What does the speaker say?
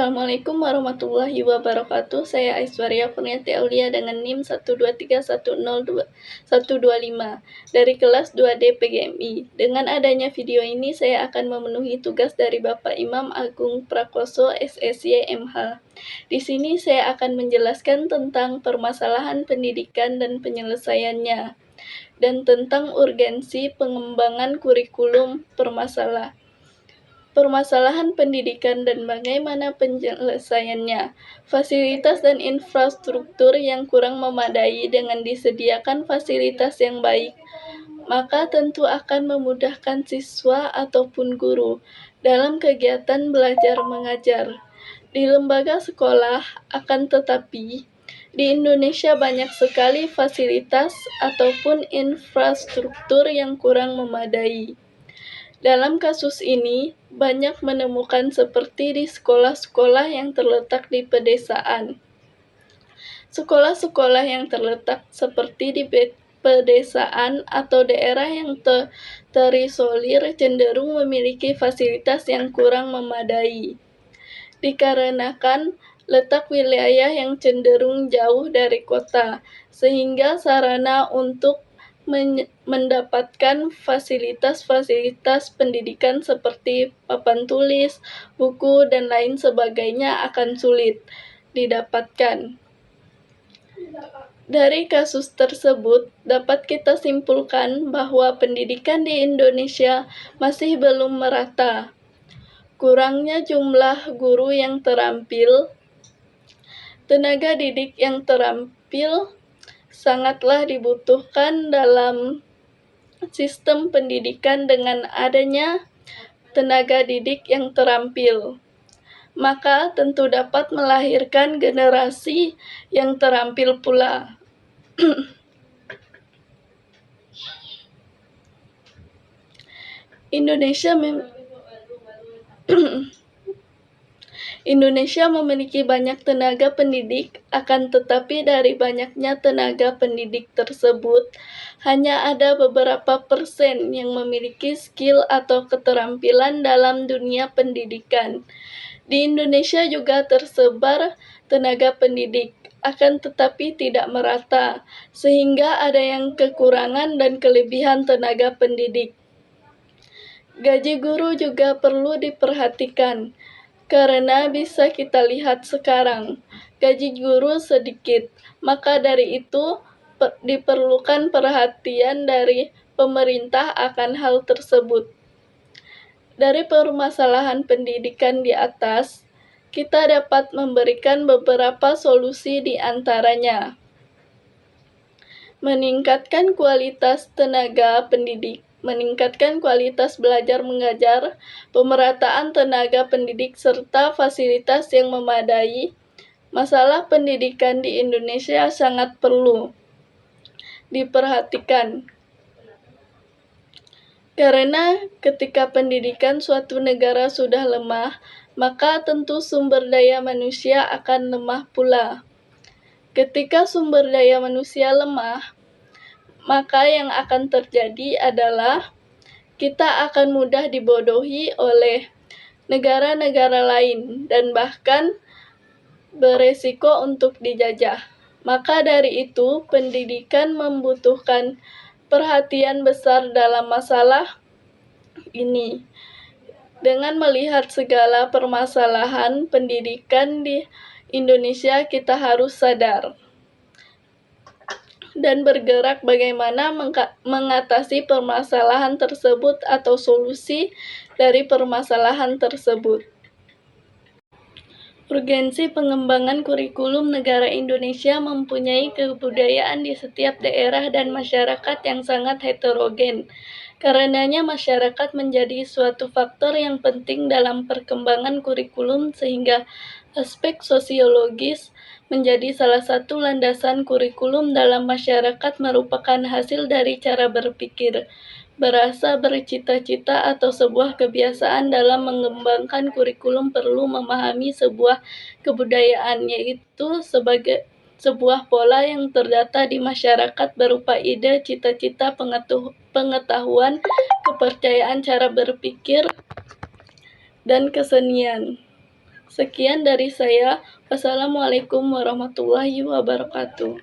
Assalamualaikum warahmatullahi wabarakatuh. Saya Aiswarya Kurniati Aulia dengan NIM 123102125 dari kelas 2D PGMI. Dengan adanya video ini, saya akan memenuhi tugas dari Bapak Imam Agung Prakoso SSY MH. Di sini saya akan menjelaskan tentang permasalahan pendidikan dan penyelesaiannya, dan tentang urgensi pengembangan kurikulum permasalahan pendidikan dan bagaimana penyelesaiannya. Fasilitas dan infrastruktur yang kurang memadai dengan disediakan fasilitas yang baik, maka tentu akan memudahkan siswa ataupun guru dalam kegiatan belajar mengajar di lembaga sekolah. Akan tetapi, di Indonesia banyak sekali fasilitas ataupun infrastruktur yang kurang memadai. Dalam kasus ini, banyak menemukan seperti di sekolah-sekolah yang terletak di pedesaan. Sekolah-sekolah yang terletak seperti di pedesaan atau daerah yang terisolir cenderung memiliki fasilitas yang kurang memadai. Dikarenakan letak wilayah yang cenderung jauh dari kota, sehingga sarana untuk mendapatkan fasilitas-fasilitas pendidikan seperti papan tulis, buku, dan lain sebagainya akan sulit didapatkan. Dari kasus tersebut, dapat kita simpulkan bahwa pendidikan di Indonesia masih belum merata. Kurangnya jumlah guru yang terampil, tenaga didik yang terampil, sangatlah dibutuhkan dalam sistem pendidikan. Dengan adanya tenaga didik yang terampil, maka tentu dapat melahirkan generasi yang terampil pula. Indonesia memiliki banyak tenaga pendidik, akan tetapi dari banyaknya tenaga pendidik tersebut, hanya ada beberapa persen yang memiliki skill atau keterampilan dalam dunia pendidikan. Di Indonesia juga tersebar tenaga pendidik, akan tetapi tidak merata, sehingga ada yang kekurangan dan kelebihan tenaga pendidik. Gaji guru juga perlu diperhatikan, karena bisa kita lihat sekarang, gaji guru sedikit, maka dari itu diperlukan perhatian dari pemerintah akan hal tersebut. Dari permasalahan pendidikan di atas, kita dapat memberikan beberapa solusi di antaranya: meningkatkan kualitas tenaga pendidik, meningkatkan kualitas belajar mengajar, pemerataan tenaga pendidik, serta fasilitas yang memadai. Masalah pendidikan di Indonesia sangat perlu diperhatikan, karena ketika pendidikan suatu negara sudah lemah, maka tentu sumber daya manusia akan lemah pula. Ketika sumber daya manusia lemah, maka yang akan terjadi adalah kita akan mudah dibodohi oleh negara-negara lain dan bahkan beresiko untuk dijajah. Maka dari itu, pendidikan membutuhkan perhatian besar dalam masalah ini. Dengan melihat segala permasalahan pendidikan di Indonesia, kita harus sadar dan bergerak bagaimana mengatasi permasalahan tersebut atau solusi dari permasalahan tersebut. Urgensi pengembangan kurikulum negara Indonesia mempunyai kebudayaan di setiap daerah dan masyarakat yang sangat heterogen. Karenanya masyarakat menjadi suatu faktor yang penting dalam perkembangan kurikulum, sehingga aspek sosiologis menjadi salah satu landasan kurikulum dalam masyarakat, merupakan hasil dari cara berpikir, berasa, bercita-cita, atau sebuah kebiasaan. Dalam mengembangkan kurikulum perlu memahami sebuah kebudayaan, yaitu sebagai sebuah pola yang terdata di masyarakat berupa ide, cita-cita, pengetahuan, kepercayaan, cara berpikir, dan kesenian. Sekian dari saya. Wassalamualaikum warahmatullahi wabarakatuh.